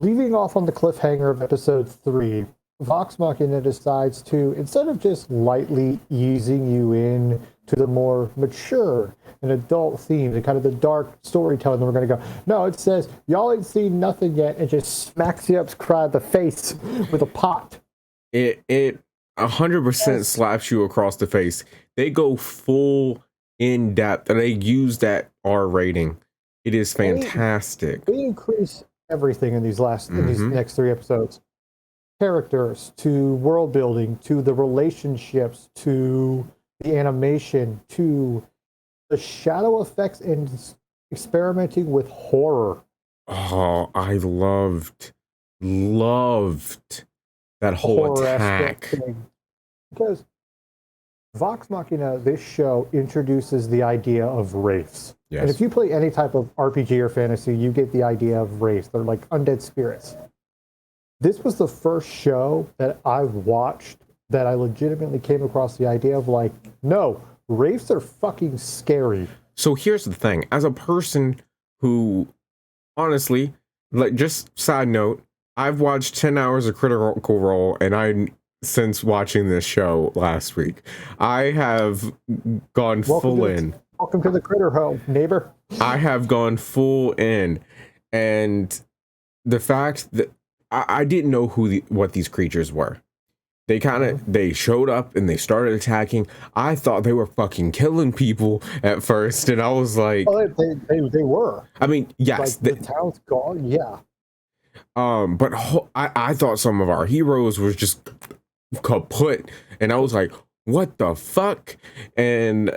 Leaving off on the cliffhanger of episode 3, Vox Machina decides to, instead of just lightly easing you in to the more mature and adult themes and kind of the dark storytelling that we're going to go, no, it says, y'all ain't seen nothing yet, and just smacks you upside the face with a pot. It 100% slaps you across the face. They go full in depth, and they use that R rating. It is fantastic. They increase everything in these next 3 episodes. Characters, to world building, to the relationships, to the animation, to the shadow effects, and experimenting with horror. Oh, I loved that whole attack. Because Vox Machina, this show introduces the idea of wraiths. Yes. And if you play any type of RPG or fantasy, you get the idea of wraiths. They're like undead spirits. This was the first show that I've watched that I legitimately came across the idea of like, no, wraiths are fucking scary. So here's the thing. As a person who, honestly, like, just side note, I've watched 10 hours of Critical Role, and since watching this show last week, I have gone full in. Welcome to the critter home, neighbor. I have gone full in, and the fact that I didn't know what these creatures were. They showed up and they started attacking. I thought they were fucking killing people at first, and I was like, oh, they were. I mean, yes, like, the town's gone. Yeah. But I thought some of our heroes was just kaput, and I was like, what the fuck? And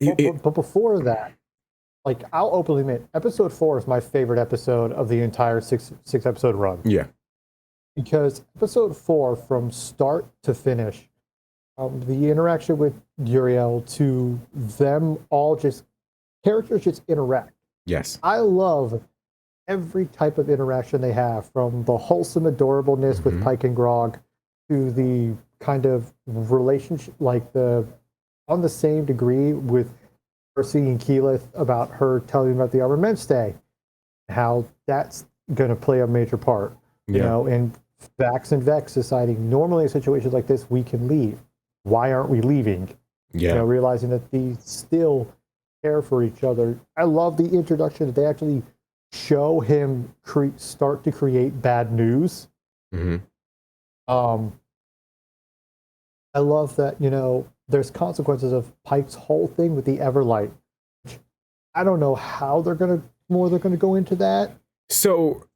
but before that, like, I'll openly admit, episode 4 is my favorite episode of the entire six episode run. Yeah. Because episode 4, from start to finish, the interaction with Uriel, to them all characters just interact. Yes. I love every type of interaction they have, from the wholesome adorableness with Pike and Grog to the kind of relationship, like on the same degree with Percy and Keyleth, about her telling about the Armaments Day, how that's going to play a major part, you know, and Vax and Vex deciding normally in situations like this, we can leave. Why aren't we leaving? Yeah. You know, realizing that they still care for each other. I love the introduction that they actually show him start to create bad news. Mm-hmm. I love that, you know, there's consequences of Pike's whole thing with the Everlight. I don't know how they're gonna go into that. So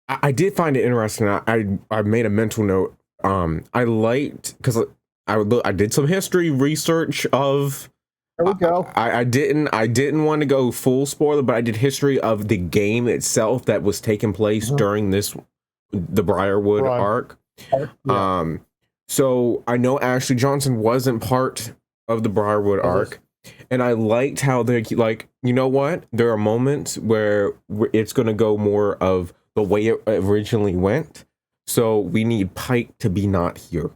I did find it interesting. I made a mental note. I liked, because I did some history research of. There we go. I didn't want to go full spoiler, but I did history of the game itself that was taking place during the Briarwood arc. Yeah. So I know Ashley Johnson wasn't part of the Briarwood arc, and I liked how they're like, you know what? There are moments where it's going to go more of the way it originally went. So we need Pike to be not here.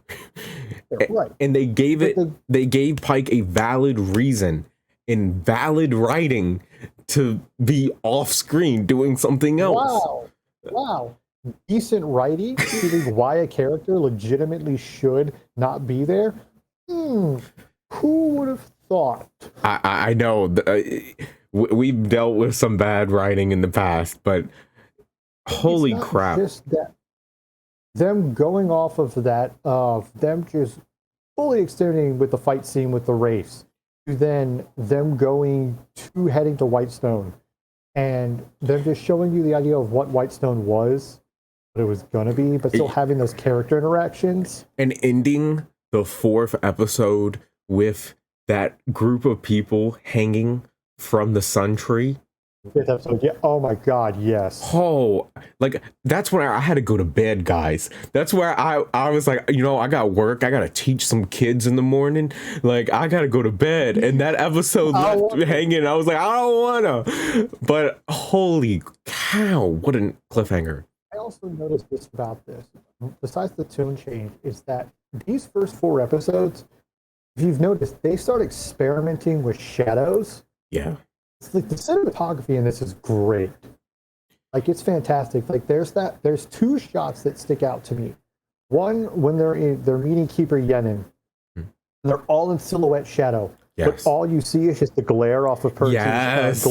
Right. And they gave Pike a valid reason in valid writing to be off screen doing something else. Wow. Decent writing, feeling why a character legitimately should not be there. Who would have thought? I know we've dealt with some bad writing in the past, but holy crap. Just that, them going off of that, them just fully extending with the fight scene with the Wraiths, to then them heading to Whitestone, and them just showing you the idea of what Whitestone was, what it was gonna be, but still having those character interactions. And ending the 4th episode with that group of people hanging from the sun tree. 5th episode, yeah. Oh my god, yes. Oh, like, that's where I had to go to bed, guys. That's where I was like, you know, I got work. I got to teach some kids in the morning. Like, I got to go to bed. And that episode left me hanging. I was like, I don't want to. But holy cow, what a cliffhanger. I also noticed this about this, besides the tune change, is that these first 4 episodes, if you've noticed, they start experimenting with shadows. Yeah. It's like the cinematography in this is great. Like it's fantastic. Like there's two shots that stick out to me. One when they're meeting Keeper Yenin. They're all in silhouette shadow. Yes. But all you see is just the glare off of Percy's glass.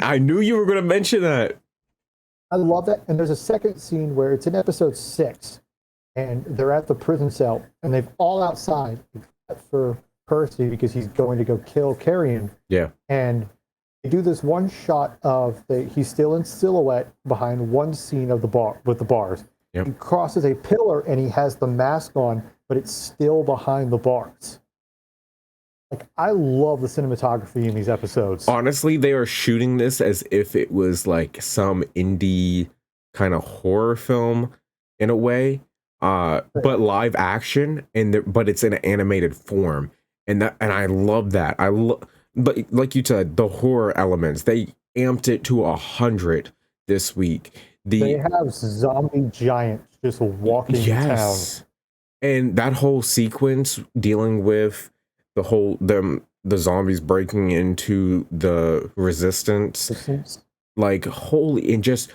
I knew you were going to mention that. I love that. And there's a second scene where it's in episode 6, and they're at the prison cell, and they've all outside except for Percy because he's going to go kill Carrion. Yeah. And they do this one shot of he's still in silhouette behind one scene of the bar with the bars. Yep. He crosses a pillar and he has the mask on, but it's still behind the bars. Like, I love the cinematography in these episodes. Honestly, they are shooting this as if it was like some indie kind of horror film in a way, but live action, but it's in an animated form, and I love that. But like you said, the horror elements, they amped it to 100 this week. They have zombie giants just walking town, and that whole sequence dealing with the zombies breaking into the resistance, like holy, and just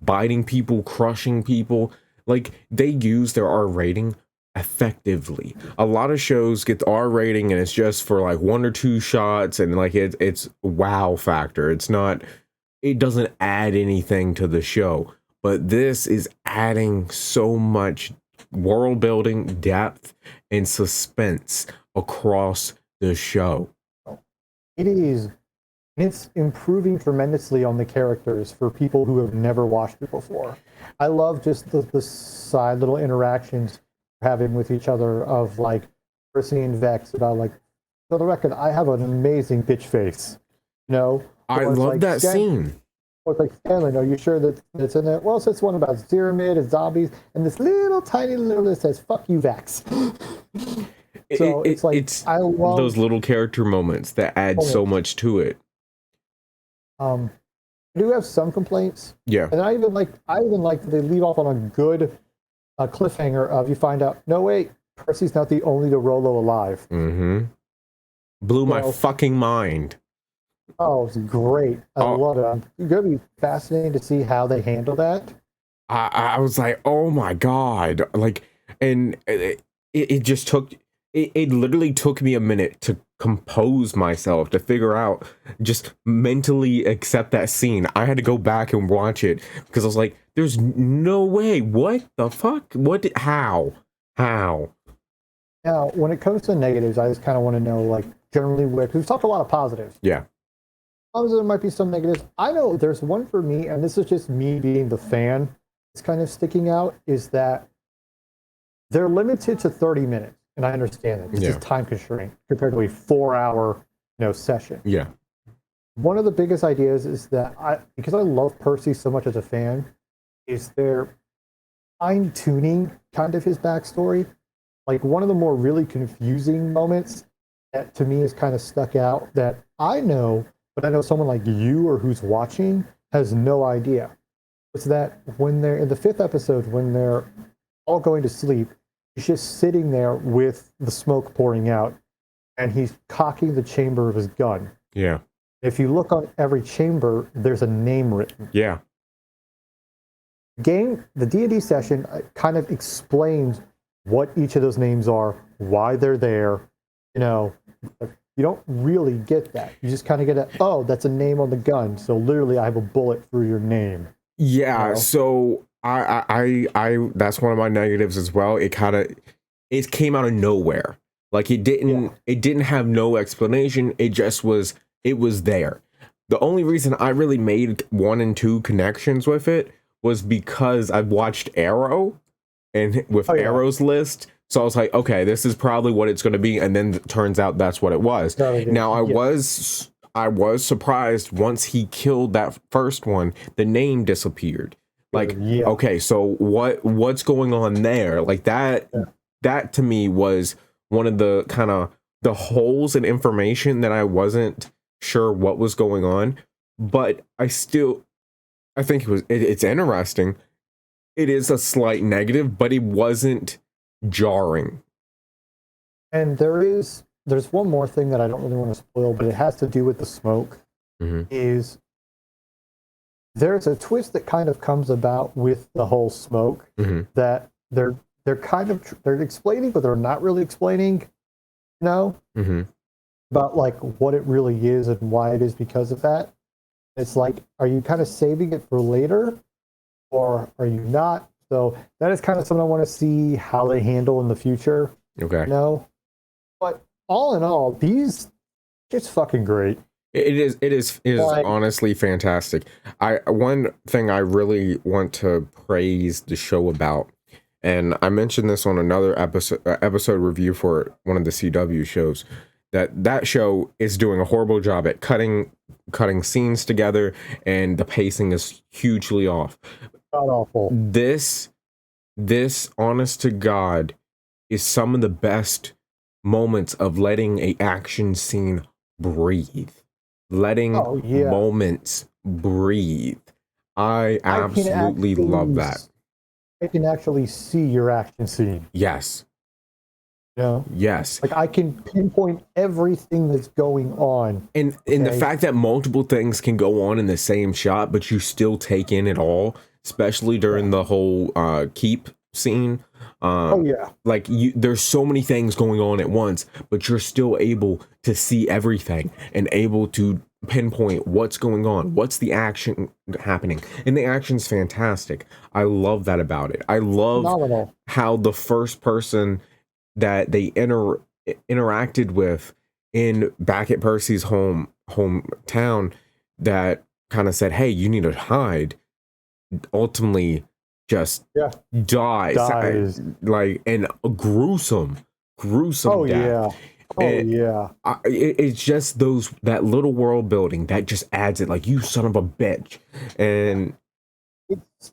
biting people, crushing people. Like, they use their R rating effectively. A lot of shows get the R rating and it's just for like 1 or 2 shots, and like it's wow factor. It doesn't add anything to the show, but this is adding so much world building, depth, and suspense across the show. It's improving tremendously on the characters for people who have never watched it before. I love just the side little interactions we're having with each other of like Percy and Vex about like, for the record, I have an amazing bitch face. You know? I love like, that scene. Or it's like, Scanlan, are you sure that it's in there? Well, it's one about Pyramid and zombies, and this little tiny little that says, fuck you, Vex. So I love those little character moments that add so much to it. I do have some complaints. Yeah. And I even like that they leave off on a good cliffhanger of you find out, no wait, Percy's not the only Rolo alive. Mm-hmm. Blew my fucking mind. Oh, it's great. I love it. I'm going to be fascinated to see how they handle that. I was like, oh my God. Like, and it just took, it literally took me a minute to compose myself, to figure out, just mentally accept that scene. I had to go back and watch it because I was like, there's no way. What the fuck? How? Now, when it comes to negatives, I just kind of want to know, like, generally, we've talked a lot of positives. Yeah. Obviously, there might be some negatives. I know there's one for me, and this is just me being the fan. It's kind of sticking out, is that they're limited to 30 minutes. And I understand that. This is time constraint compared to a 4-hour, session. Yeah. One of the biggest ideas is that because I love Percy so much as a fan, is they're fine-tuning kind of his backstory. Like, one of the more really confusing moments that to me is kind of stuck out that I know, but I know someone like you or who's watching has no idea. It's that when they're in the 5th episode, when they're all going to sleep, he's just sitting there with the smoke pouring out, and he's cocking the chamber of his gun. Yeah. If you look on every chamber, there's a name written. Yeah. The D&D session kind of explains what each of those names are, why they're there. You don't really get that. You just kind of get that's a name on the gun. So literally, I have a bullet through your name. Yeah. So I that's one of my negatives as well. It came out of nowhere. Like, it didn't have no explanation. It was there. The only reason I really made 1 and 2 connections with it was because I watched Arrow, and with Arrow's list. So I was like, okay, this is probably what it's going to be. And then it turns out that's what it was. Now, I was surprised once he killed that first one, the name disappeared. Like, okay, so what's going on there? Like, that to me was one of the kind of the holes in information that I wasn't sure what was going on. But I think it's interesting. It is a slight negative, but it wasn't jarring. And there's one more thing that I don't really want to spoil, but it has to do with the smoke. Mm-hmm. Is there's a twist that kind of comes about with the whole smoke that they're kind of they're explaining, but they're not really explaining, you know, about like what it really is and why it is because of that. It's like, are you kind of saving it for later, or are you not? So that is kind of something I want to see how they handle in the future. Okay. You know, but all in all, these it's fucking great. It is Like, honestly fantastic. One thing I really want to praise the show about, and I mentioned this on another episode review for one of the CW shows, that show is doing a horrible job at cutting scenes together, and the pacing is hugely off. God awful. This honest to God is some of the best moments of letting a action scene breathe, letting moments breathe. I absolutely love that. I can actually see your action scene. Yes. You know? Yes. Like I can pinpoint everything that's going on. And the fact that multiple things can go on in the same shot, but you still take in it all, especially during the whole keep scene. Like there's so many things going on at once, but you're still able to see everything and able to pinpoint what's going on, what's the action happening, and the action's fantastic. I love that about it. I love how the first person that they interacted with in back at Percy's hometown that kind of said, hey, you need to hide, ultimately just dies. Like, and a gruesome death. It's just that little world building that just adds it, like, you son of a bitch. And it's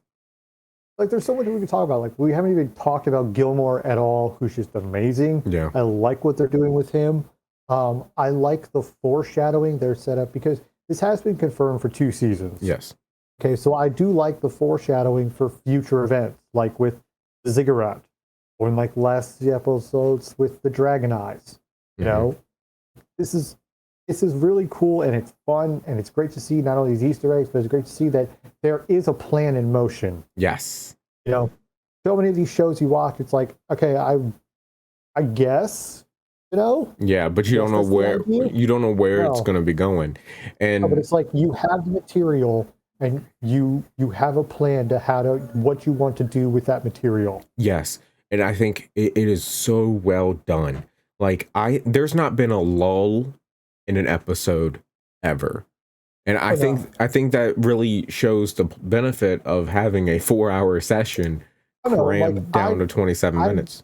like there's so much we can talk about. Like, we haven't even talked about Gilmore at all, who's just amazing. I like what they're doing with him. I like the foreshadowing they're set up, because this has been confirmed for 2 seasons. Yes. Okay, so I do like the foreshadowing for future events, like with the Ziggurat, or in like last episodes with the Dragon Eyes. You know, this is really cool, and it's fun, and it's great to see not only these Easter eggs, but it's great to see that there is a plan in motion. Yes. You know, so many of these shows you watch, it's like, okay, I guess, you know. Yeah, but you don't know where it's going to be going, and but it's like you have the material. And you have a plan to what you want to do with that material. Yes, and I think it is so well done. Like there's not been a lull in an episode ever, and I think that really shows the benefit of having a 4-hour session crammed down to 27 minutes.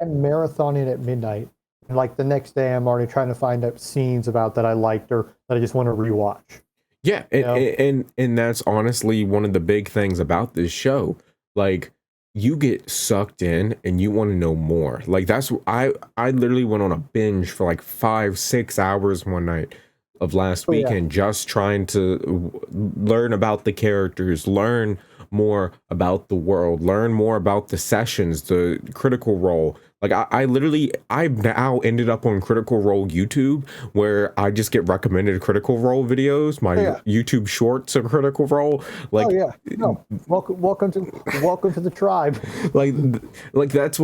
And marathoning at midnight, and like the next day, I'm already trying to find out scenes about that I liked or that I just want to rewatch. Yeah, and that's honestly one of the big things about this show. Like, you get sucked in and you want to know more. Like, that's I literally went on a binge for like 5-6 hours one night of last weekend, just trying to learn about the characters, learn more about the world, learn more about the sessions, the Critical Role. Like, I've now ended up on Critical Role YouTube, where I just get recommended Critical Role videos. My YouTube shorts of Critical Role. Like, welcome to the tribe. Like that's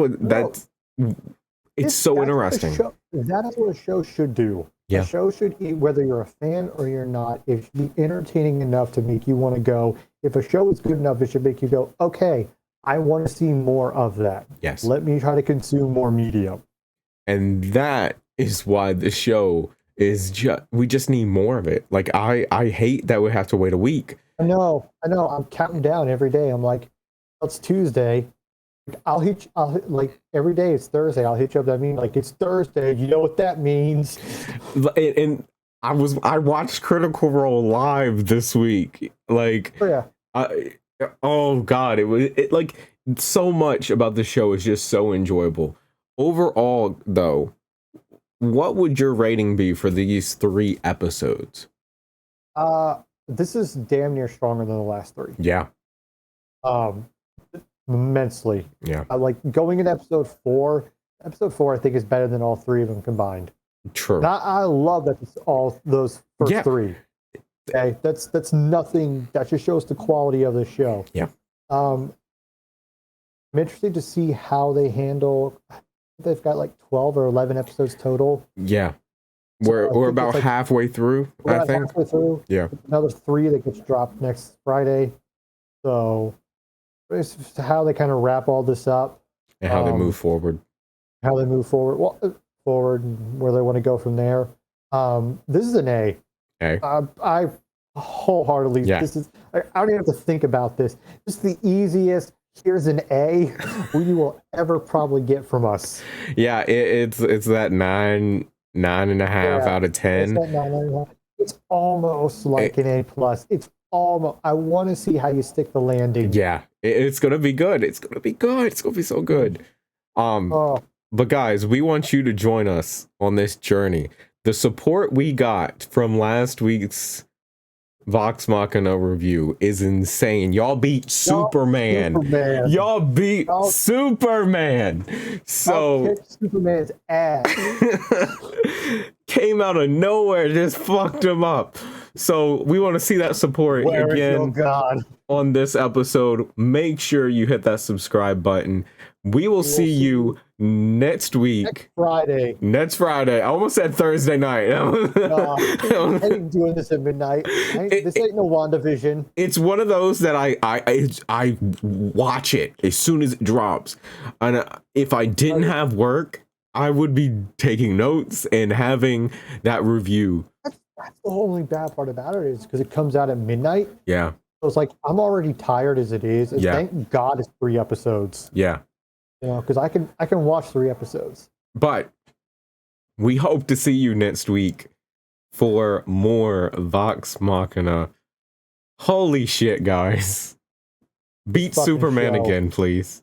it's so interesting. That is what a show should do. Yeah. A show should, whether you're a fan or you're not, it should be entertaining enough to make you want to go. If a show is good enough, it should make you go, okay, I want to see more of that. Yes. Let me try to consume more media. And that is why the show is we just need more of it. Like, I hate that we have to wait a week. I know. I'm counting down every day. I'm like, it's Tuesday. I'll like every day it's Thursday. I'll hit you up. I mean, like, it's Thursday. You know what that means. And I watched Critical Role live this week. Like, oh God, it like, so much about the show is just so enjoyable. Overall, though, what would your rating be for these 3 episodes? This is damn near stronger than the last 3. Yeah. Immensely. Yeah. Like going into episode 4. Episode 4, I think, is better than all 3 of them combined. True. I love that it's all those first 3. Okay, that's nothing. That just shows the quality of the show. Yeah. I'm interested to see how they handle. They've got like 12 or 11 episodes total. Yeah. So We're about like halfway through, I think. Halfway through. Yeah. Another 3 that gets dropped next Friday. So it's how they kind of wrap all this up. And how they move forward. How they move forward. Well, forward and where they want to go from there. This is an A. I wholeheartedly, this is, I don't even have to think about this. This is the easiest, here's an A you will ever probably get from us. Yeah, it's that 9.5 out of 10. It's almost like an A plus. It's almost, I want to see how you stick the landing. Yeah, it's gonna be good. It's gonna be good. It's gonna be so good. But guys, we want you to join us on this journey. The support we got from last week's Vox Machina review is insane. Y'all beat Superman. Y'all beat Superman. So Superman's ass came out of nowhere, just fucked him up. So we want to see that support again on this episode. Make sure you hit that subscribe button. We will see you next week. Next Friday. I almost said Thursday night. I ain't doing this at midnight. This ain't no WandaVision. It's one of those that I watch it as soon as it drops. And if I didn't have work, I would be taking notes and having that review. That's the only bad part about it is because it comes out at midnight. Yeah. So it's like I'm already tired as it is. And thank God it's 3 episodes. Yeah. You know, because I can watch 3 episodes. But we hope to see you next week for more Vox Machina. Holy shit, guys. Beat Superman again, please.